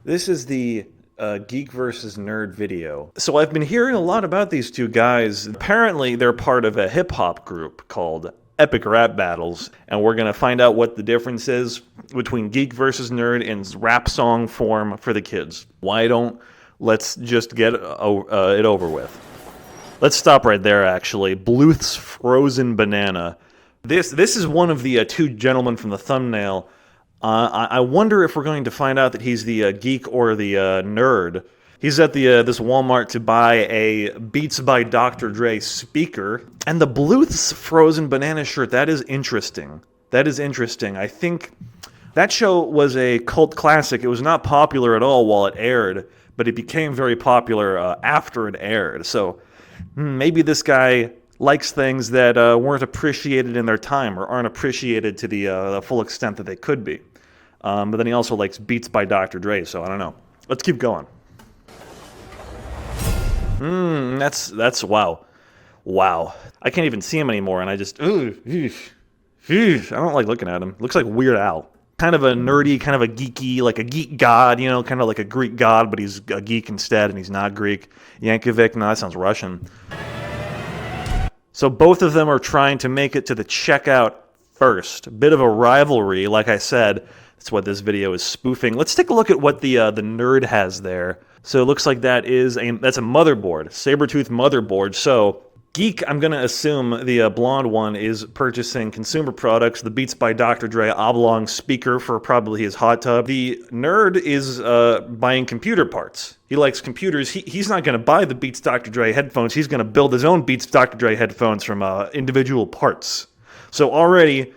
This is the Geek versus Nerd video. So I've been hearing a lot about these two guys. Apparently they're part of a hip-hop group called Epic Rap Battles, and we're going to find out what the difference is between Geek versus Nerd in rap song form for the kids. Let's just get it over with. Let's stop right there, actually. Bluth's Frozen Banana. This is one of the two gentlemen from the thumbnail. I wonder if we're going to find out that he's the geek or the nerd. He's at this Walmart to buy a Beats by Dr. Dre speaker. And the Bluth's Frozen Banana shirt, that is interesting. That is interesting. I think that show was a cult classic. It was not popular at all while it aired, but it became very popular after it aired. So maybe this guy likes things that weren't appreciated in their time or aren't appreciated to the full extent that they could be. But then he also likes Beats by Dr. Dre, so I don't know. Let's keep going. That's wow. Wow. I can't even see him anymore, and I just, I don't like looking at him. Looks like Weird Al. Kind of a nerdy, kind of a geeky, like a geek god, you know, kind of like a Greek god, but he's a geek instead, and he's not Greek. Yankovic, no, that sounds Russian. So both of them are trying to make it to the checkout first. A bit of a rivalry, like I said. That's what this video is spoofing. Let's take a look at what the nerd has there. So it looks like that's a motherboard, Sabertooth motherboard. So Geek, I'm going to assume the blonde one is purchasing consumer products, the Beats by Dr. Dre oblong speaker for probably his hot tub. The nerd is buying computer parts. He likes computers. He's not going to buy the Beats Dr. Dre headphones. He's going to build his own Beats Dr. Dre headphones from individual parts. So already,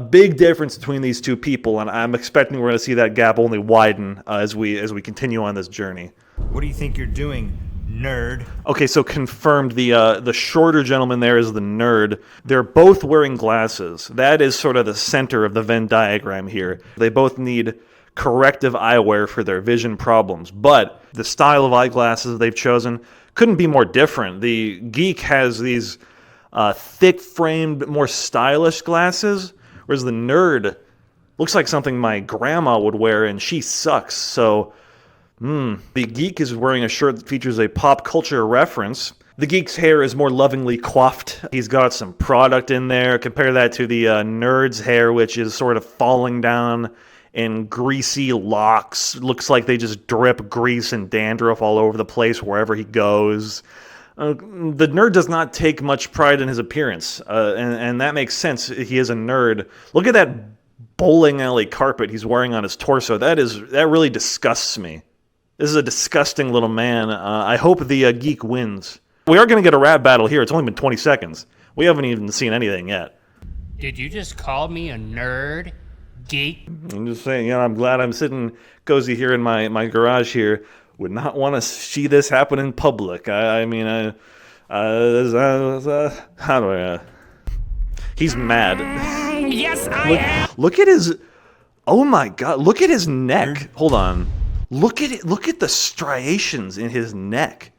big difference between these two people, and I'm expecting we're going to see that gap only widen as we continue on this journey. What do you think you're doing, nerd? Okay, so confirmed. The shorter gentleman there is the nerd. They're both wearing glasses. That is sort of the center of the Venn diagram here. They both need corrective eyewear for their vision problems, but the style of eyeglasses they've chosen couldn't be more different. The geek has these thick-framed, more stylish glasses, whereas the nerd looks like something my grandma would wear, and she sucks. So, the geek is wearing a shirt that features a pop culture reference. The geek's hair is more lovingly coiffed. He's got some product in there. Compare that to the nerd's hair, which is sort of falling down in greasy locks. Looks like they just drip grease and dandruff all over the place wherever he goes. The nerd does not take much pride in his appearance, and that makes sense. He is a nerd. Look at that bowling alley carpet he's wearing on his torso. That really disgusts me. This is a disgusting little man. I hope the geek wins. We are going to get a rap battle here. It's only been 20 seconds. We haven't even seen anything yet. Did you just call me a nerd? Geek? I'm just saying, I'm glad I'm sitting cozy here in my garage here. Would not want to see this happen in public. How do I... He's mad. Yes, I am! Look at his... Oh my god, look at his neck. Hold on. Look at it. Look at the striations in his neck.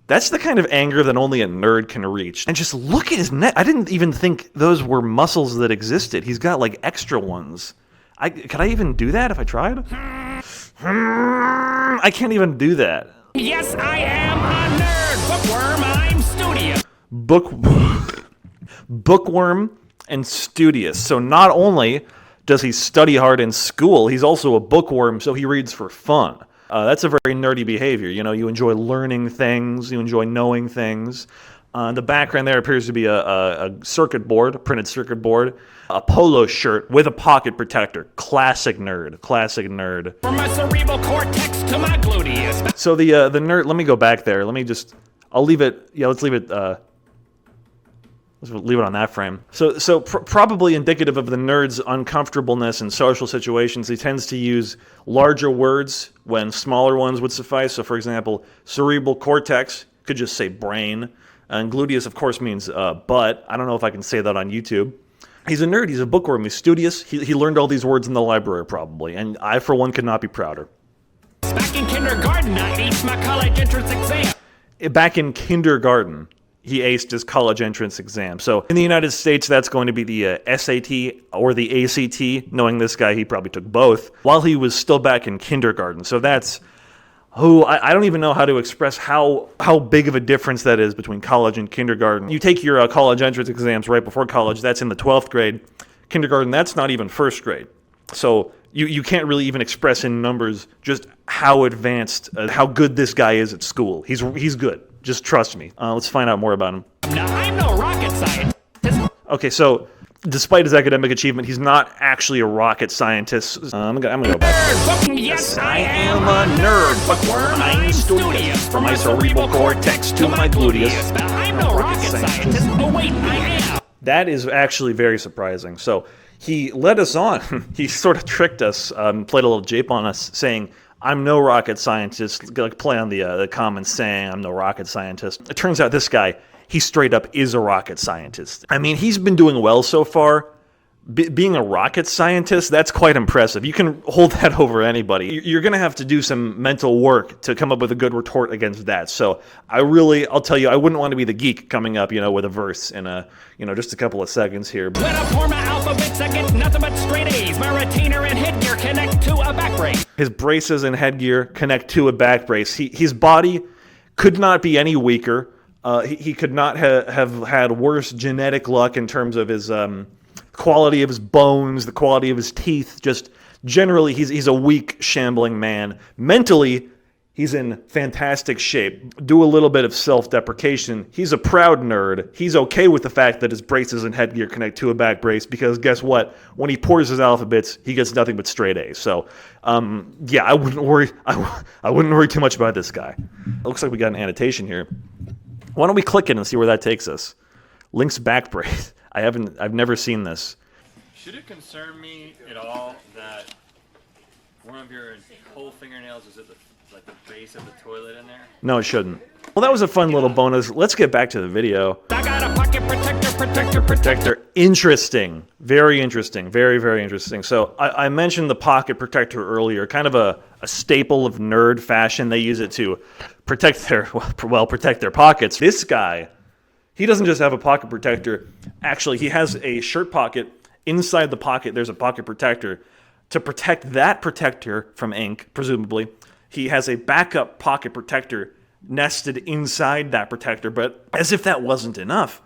That's the kind of anger that only a nerd can reach. And just look at his neck. I didn't even think those were muscles that existed. He's got like extra ones. Could I even do that if I tried? I can't even do that. Yes, I am a nerd! Bookworm, I'm studious. Bookworm and studious. So not only does he study hard in school, he's also a bookworm, so he reads for fun. That's a very nerdy behavior. You enjoy learning things, you enjoy knowing things. The background there appears to be a circuit board, a printed circuit board, a polo shirt with a pocket protector. Classic nerd. Classic nerd. From my cerebral cortex to my gluteus. So the nerd, let me go back there. I'll leave it, let's leave it, let's leave it on that frame. So probably indicative of the nerd's uncomfortableness in social situations, he tends to use larger words when smaller ones would suffice. So for example, cerebral cortex could just say brain. And gluteus, of course, means butt. I don't know if I can say that on YouTube. He's a nerd. He's a bookworm. He's studious. He learned all these words in the library, probably. And I, for one, could not be prouder. Back in kindergarten, I aced my college entrance exam. Back in kindergarten. he aced his college entrance exam. So in the United States, that's going to be the SAT or the ACT. Knowing this guy, he probably took both while he was still back in kindergarten. So that's, I don't even know how to express how big of a difference that is between college and kindergarten. You take your college entrance exams right before college, that's in the 12th grade. Kindergarten, that's not even first grade. So you can't really even express in numbers just how advanced, how good this guy is at school. He's good. Just trust me. Let's find out more about him. Now, I'm no rocket scientist. Okay, so despite his academic achievement, he's not actually a rocket scientist. I'm gonna go back. Yes, I am a nerd, bookworm. I'm studious. From my cerebral cortex to my gluteus. Now, I'm no rocket scientist. Oh, wait, I am. That is actually very surprising. So he led us on. He sort of tricked us, played a little jape on us, saying, I'm no rocket scientist, like play on the common saying, I'm no rocket scientist. It turns out this guy, he straight up is a rocket scientist. I mean, he's been doing well so far. Being a rocket scientist, that's quite impressive. You can hold that over anybody. You're going to have to do some mental work to come up with a good retort against that. So I'll tell you, I wouldn't want to be the geek coming up, with a verse in just a couple of seconds here. When I pour my alphabets, I get nothing but straight A's. My retainer and headgear connect to a back brace. His braces and headgear connect to a back brace. His body could not be any weaker. He could not have had worse genetic luck in terms of his quality of his bones, the quality of his teeth. Just generally, he's a weak, shambling man. Mentally, he's in fantastic shape. Do a little bit of self-deprecation. He's a proud nerd. He's okay with the fact that his braces and headgear connect to a back brace because guess what? When he pours his alphabets, he gets nothing but straight A's. So, yeah, I wouldn't worry. I wouldn't worry too much about this guy. It looks like we got an annotation here. Why don't we click it and see where that takes us? Link's back brace. I've never seen this. Should it concern me at all that one of your whole fingernails is at the base of the toilet in there? No, it shouldn't. Well, that was a fun little bonus. Let's get back to the video. I got a pocket protector. Interesting. Very interesting. Very, very interesting. So I mentioned the pocket protector earlier, kind of a staple of nerd fashion. They use it to protect their pockets. This guy, he doesn't just have a pocket protector. Actually, he has a shirt pocket. Inside the pocket, there's a pocket protector. To protect that protector from ink, presumably, he has a backup pocket protector nested inside that protector. But as if that wasn't enough,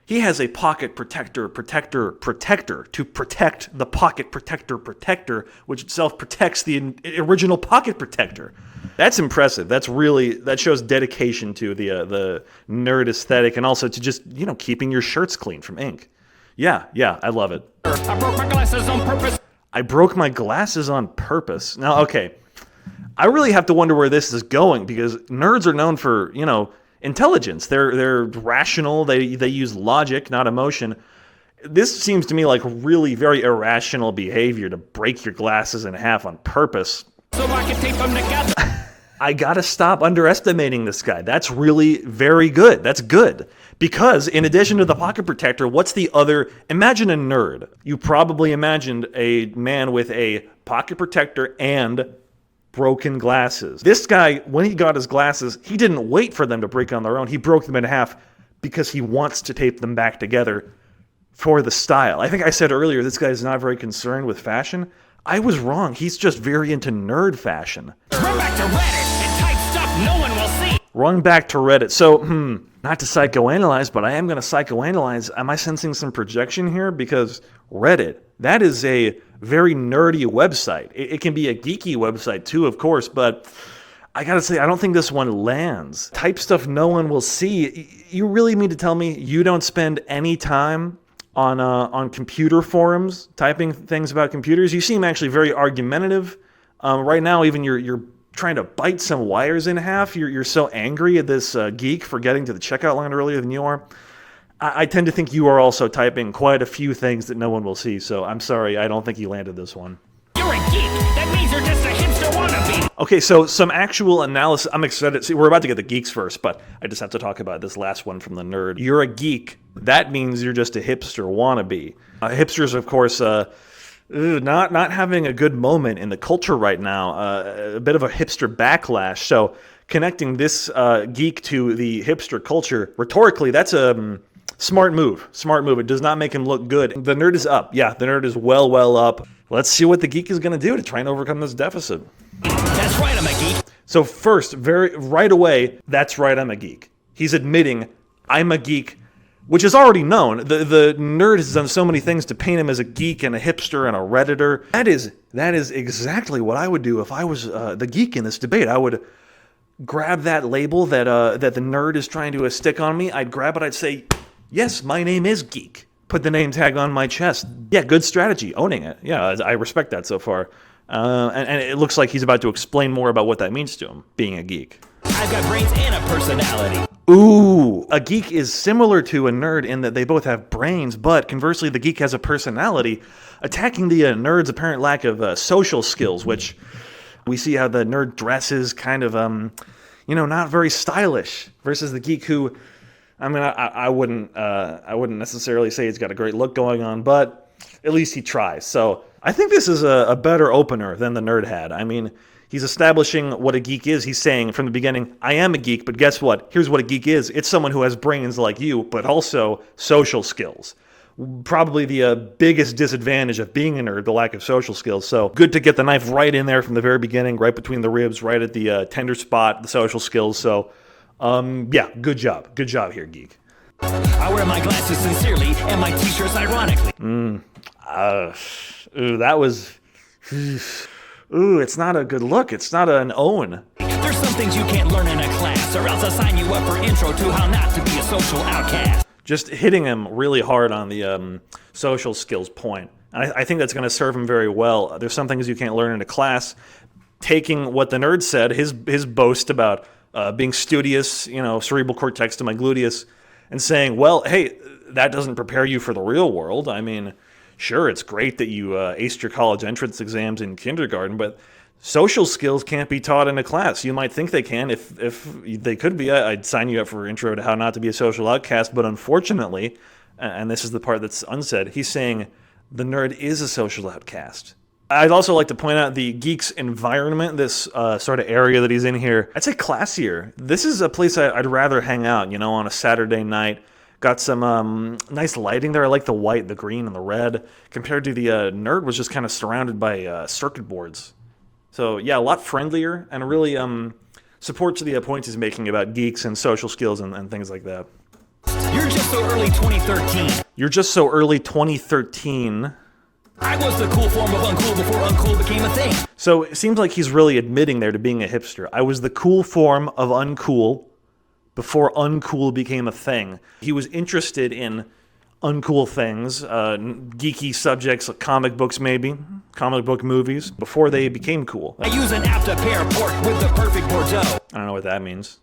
he has a pocket protector to protect the pocket protector, which itself protects the original pocket protector. That's impressive. That shows dedication to the nerd aesthetic and also to just, keeping your shirts clean from ink. Yeah, I love it. I broke my glasses on purpose. I broke my glasses on purpose. Now, okay, I really have to wonder where this is going because nerds are known for, intelligence. They're rational. They use logic, not emotion. This seems to me like really very irrational behavior to break your glasses in half on purpose. So I can tape them together. I gotta stop underestimating this guy. That's really very good. That's good. Because in addition to the pocket protector, what's the other? Imagine a nerd. You probably imagined a man with a pocket protector and broken glasses. This guy, when he got his glasses, he didn't wait for them to break on their own. He broke them in half because he wants to tape them back together for the style. I think I said earlier, this guy's not very concerned with fashion. I was wrong. He's just very into nerd fashion. Run back to Reddit and type stuff no one will see. Run back to Reddit. So, not to psychoanalyze, but I am going to psychoanalyze. Am I sensing some projection here? Because Reddit, that is a very nerdy website. It can be a geeky website too, of course, but I gotta say, I don't think this one lands. Type stuff no one will see. You really mean to tell me you don't spend any time on computer forums typing things about computers? You seem actually very argumentative. Right now, even you're trying to bite some wires in half. You're so angry at this geek for getting to the checkout line earlier than you are. I tend to think you are also typing quite a few things that no one will see, so I'm sorry, I don't think you landed this one. You're a geek. That means you're just a hipster wannabe. Okay, so some actual analysis. I'm excited. See, we're about to get the geeks first, but I just have to talk about this last one from the nerd. You're a geek. That means you're just a hipster wannabe. Hipsters, of course, not having a good moment in the culture right now. A bit of a hipster backlash. So connecting this geek to the hipster culture, rhetorically, that's a smart move. Smart move. It does not make him look good. The nerd is up. Yeah, the nerd is well up. Let's see what the geek is going to do to try and overcome this deficit. That's right, I'm a geek. So first, right away, that's right, I'm a geek. He's admitting, I'm a geek, which is already known. The nerd has done so many things to paint him as a geek and a hipster and a Redditor. That is exactly what I would do if I was the geek in this debate. I would grab that label that the nerd is trying to stick on me. I'd grab it, I'd say, yes, my name is Geek. Put the name tag on my chest. Yeah, good strategy, owning it. Yeah, I respect that so far. And it looks like he's about to explain more about what that means to him, being a geek. I've got brains and a personality. Ooh, a geek is similar to a nerd in that they both have brains, but conversely, the geek has a personality, attacking the nerd's apparent lack of social skills, which we see how the nerd dresses kind of, not very stylish, versus the geek who, I wouldn't necessarily say he's got a great look going on, but at least he tries. So I think this is a better opener than the nerd had. I mean, he's establishing what a geek is. He's saying from the beginning, I am a geek, but guess what? Here's what a geek is. It's someone who has brains like you, but also social skills. Probably the biggest disadvantage of being a nerd, the lack of social skills. So good to get the knife right in there from the very beginning, right between the ribs, right at the tender spot, the social skills. So, yeah, good job. Good job here, geek. I wear my glasses sincerely and my t-shirts ironically. That was... Ooh, it's not a good look. It's not an own. There's some things you can't learn in a class, or else I'll sign you up for intro to how not to be a social outcast. Just hitting him really hard on the social skills point. I think that's going to serve him very well. There's some things you can't learn in a class. Taking what the nerd said, his boast about being studious, cerebral cortex to my gluteus, and saying, well, hey, that doesn't prepare you for the real world. I mean, sure, it's great that you aced your college entrance exams in kindergarten, but social skills can't be taught in a class. You might think they can. If they could be, I'd sign you up for intro to how not to be a social outcast, but unfortunately, and this is the part that's unsaid, he's saying the nerd is a social outcast. I'd also like to point out the geek's environment, this sort of area that he's in here. I'd say classier. This is a place I'd rather hang out, on a Saturday night. Got some nice lighting there. I like the white, the green, and the red. Compared to the nerd was just kind of surrounded by circuit boards. So yeah, a lot friendlier and really support to the point he's making about geeks and social skills and things like that. You're just so early 2013. You're just so early 2013. I was the cool form of uncool before uncool became a thing. So it seems like he's really admitting there to being a hipster. I was the cool form of uncool before uncool became a thing. He was interested in uncool things, geeky subjects like comic books maybe, comic book movies, before they became cool. I use an app to pair pork with the perfect Bordeaux. I don't know what that means.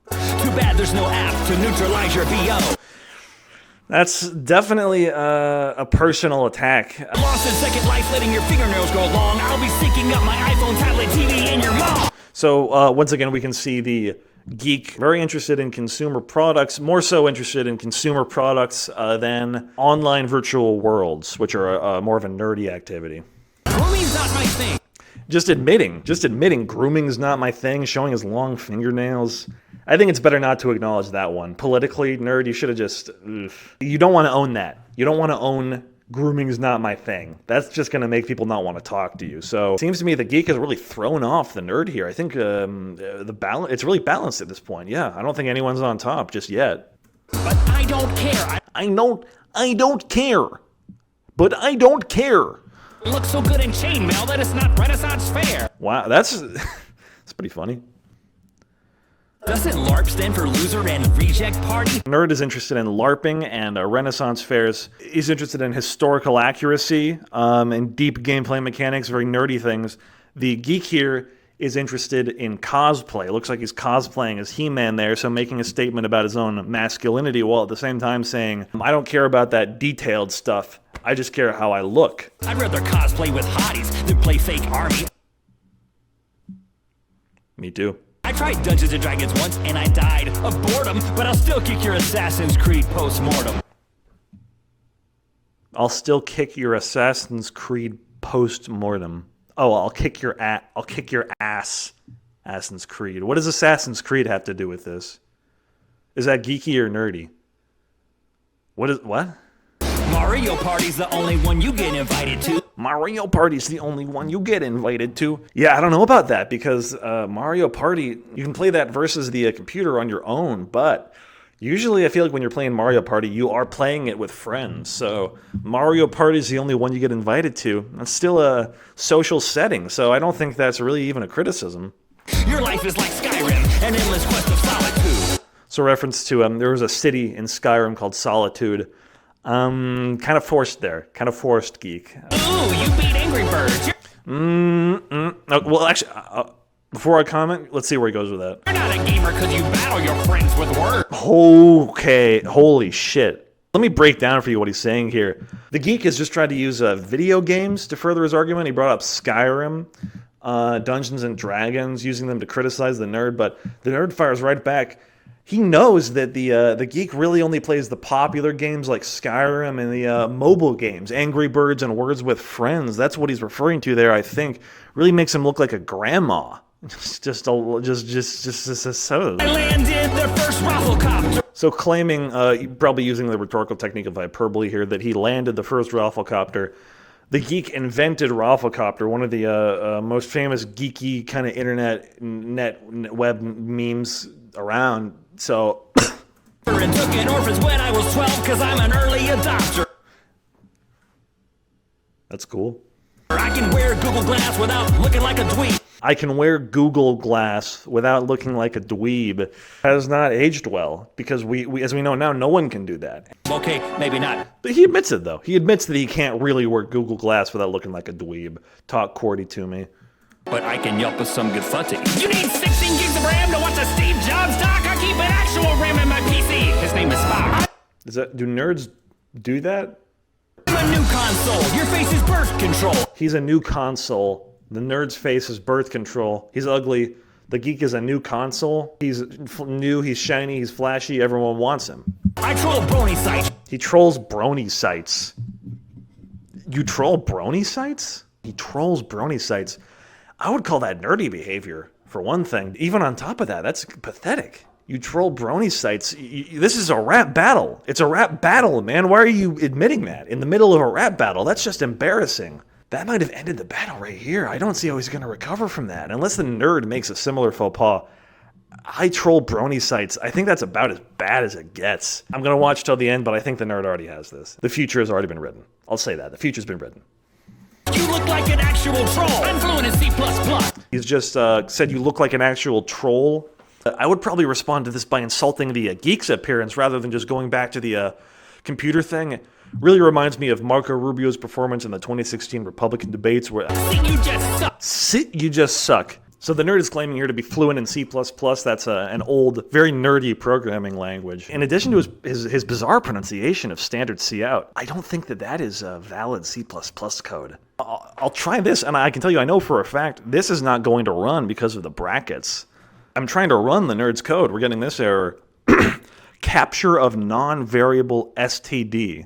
Too bad there's no app to neutralize your VO. That's definitely a personal attack. Lost in Second Life, letting your fingernails grow long. I'll be syncing up my iPhone, tablet, TV, and your mom. So once again, we can see the geek very interested in consumer products, more so interested in consumer products than online virtual worlds, which are more of a nerdy activity. Grooming's not my thing. Just admitting grooming's not my thing, showing his long fingernails. I think it's better not to acknowledge that one. Politically, nerd, you should have just... You don't want to own that. You don't want to own grooming's not my thing. That's just going to make people not want to talk to you. So it seems to me the geek has really thrown off the nerd here. I think it's really balanced at this point. Yeah, I don't think anyone's on top just yet. But I don't care. I don't care. But I don't care. It looks so good in chainmail that it's not Renaissance fair. Wow, that's pretty funny. Doesn't LARP stand for loser and reject party? Nerd is interested in LARPing and Renaissance fairs. He's interested in historical accuracy and deep gameplay mechanics, very nerdy things. The geek here is interested in cosplay. It looks like he's cosplaying as He-Man there, so making a statement about his own masculinity while at the same time saying, I don't care about that detailed stuff. I just care how I look. I'd rather cosplay with hotties than play fake army. Me too. I tried Dungeons & Dragons once, and I died of boredom, but I'll still kick your Assassin's Creed post-mortem. I'll still kick your Assassin's Creed post-mortem. Oh, I'll kick your ass Assassin's Creed. What does Assassin's Creed have to do with this? Is that geeky or nerdy? What? Mario Party's the only one you get invited to. Mario Party's the only one you get invited to. Yeah, I don't know about that because Mario Party, you can play that versus the computer on your own, but usually I feel like when you're playing Mario Party, you are playing it with friends. So Mario Party is the only one you get invited to. That's still a social setting, so I don't think that's really even a criticism. Your life is like Skyrim, an endless quest of solitude. So reference to, there was a city in Skyrim called Solitude. Kind of forced there. Kind of forced, Geek. Ooh, you beat Angry Birds. Well, actually, before I comment, let's see where he goes with that. You're not a gamer because you battle your friends with words. Okay, holy shit. Let me break down for you what he's saying here. The Geek has just tried to use video games to further his argument. He brought up Skyrim, Dungeons and Dragons, using them to criticize the nerd, but the nerd fires right back. He knows that the Geek really only plays the popular games like Skyrim and the mobile games, Angry Birds and Words with Friends. That's what he's referring to there, I think. Really makes him look like a grandma. Just so. I landed the first rafflecopter. So claiming, probably using the rhetorical technique of hyperbole here, that he landed the first rafflecopter. The Geek invented rafflecopter, one of the most famous geeky kind of internet web memes around. So And took an orphans when I was 12 because I'm an early adopter. That's cool. I can wear Google Glass without looking like a dweeb. I can wear Google Glass without looking like a dweeb. Has not aged well because we as we know now, no one can do that. Okay, maybe not. But he admits it though. He admits that he can't really wear Google Glass without looking like a dweeb. Talk QWERTY to me. But I can yelp with some good footage. You need 16 gigs of RAM to watch a Steve Jobs doc? I keep an actual RAM in my PC. His name is Spock. Do nerds do that? I'm a new console. Your face is birth control. He's a new console. The nerd's face is birth control. He's ugly. The Geek is a new console. He's new, he's shiny, he's flashy. Everyone wants him. I troll brony sites. He trolls brony sites. You troll brony sites? He trolls brony sites. I would call that nerdy behavior, for one thing. Even on top of that, that's pathetic. You troll brony sites. This is a rap battle. It's a rap battle, man. Why are you admitting that? In the middle of a rap battle, that's just embarrassing. That might have ended the battle right here. I don't see how he's going to recover from that. Unless the nerd makes a similar faux pas. I troll brony sites. I think that's about as bad as it gets. I'm going to watch till the end, but I think the nerd already has this. The future has already been written. I'll say that. The future's been written. You look like an actual troll. I'm fluent in C++. He's just said you look like an actual troll. I would probably respond to this by insulting the Geek's appearance rather than just going back to the computer thing. It really reminds me of Marco Rubio's performance in the 2016 Republican debates where You just suck. you just suck. So the nerd is claiming here to be fluent in C++. That's an old, very nerdy programming language. In addition to his bizarre pronunciation of standard cout, I don't think that is a valid C++ code. I'll try this, and I can tell you I know for a fact this is not going to run because of the brackets. I'm trying to run the nerd's code. We're getting this error. Capture of non-variable std.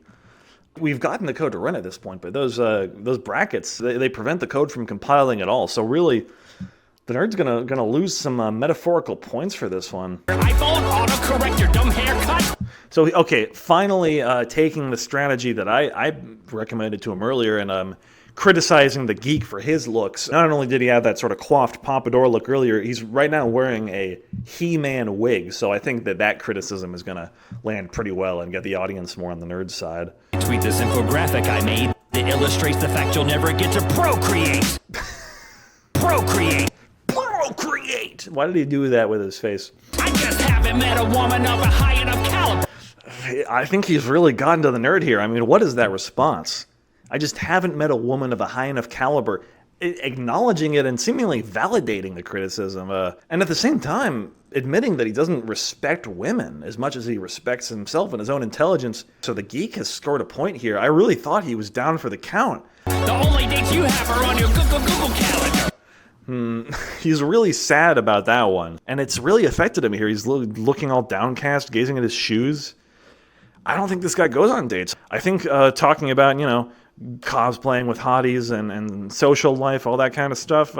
We've gotten the code to run at this point, but those brackets, they prevent the code from compiling at all. So really, the nerd's gonna lose some metaphorical points for this one. iPhone autocorrect your dumb haircut. So okay, finally taking the strategy that I recommended to him earlier and criticizing the Geek for his looks. Not only did he have that sort of coiffed pompadour look earlier, he's right now wearing a He-Man wig. So I think that criticism is gonna land pretty well and get the audience more on the nerd side. Tweet this infographic I made that illustrates the fact you'll never get to procreate. Procreate. Procreate! Why did he do that with his face? I just haven't met a woman of a high enough caliber. I think he's really gotten to the nerd here. I mean, what is that response? I just haven't met a woman of a high enough caliber. Acknowledging it and seemingly validating the criticism. And at the same time, admitting that he doesn't respect women as much as he respects himself and his own intelligence. So the Geek has scored a point here. I really thought he was down for the count. The only dates you have are on your Google calendar. He's really sad about that one. And it's really affected him here. He's looking all downcast, gazing at his shoes. I don't think this guy goes on dates. I think talking about, cosplaying with hotties and social life, all that kind of stuff,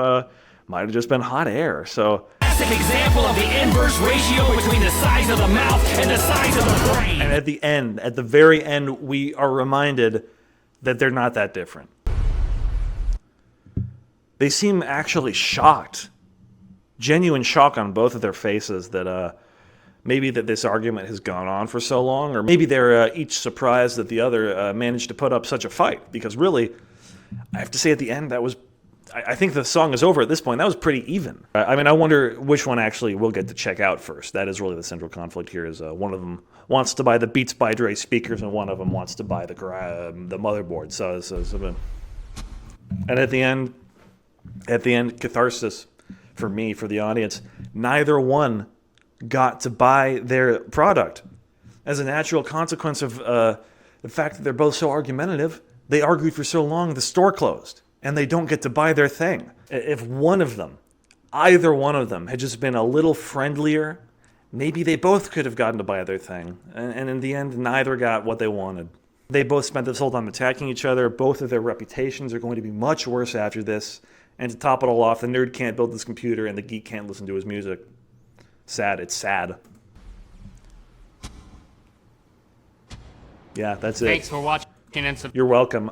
might have just been hot air. So, Classic example of the inverse ratio between the size of the mouth and the size of the brain. and at the very end, we are reminded that they're not that different. They seem actually shocked, genuine shock on both of their faces that maybe that this argument has gone on for so long, or maybe they're each surprised that the other managed to put up such a fight. Because really, I have to say at the end, that was, I think the song is over at this point. That was pretty even. I mean, I wonder which one actually we'll get to check out first. That is really the central conflict here. Is one of them wants to buy the Beats by Dre speakers, and one of them wants to buy the motherboard. And at the end, catharsis for me, for the audience. Neither one got to buy their product. As a natural consequence of the fact that they're both so argumentative, they argued for so long, the store closed, and they don't get to buy their thing. If one of them, either one of them, had just been a little friendlier, maybe they both could have gotten to buy their thing. And in the end, neither got what they wanted. They both spent this whole time attacking each other. Both of their reputations are going to be much worse after this. And to top it all off, the nerd can't build this computer and the geek can't listen to his music. Sad. It's sad. Yeah, that's it. Thanks for watching and You're welcome.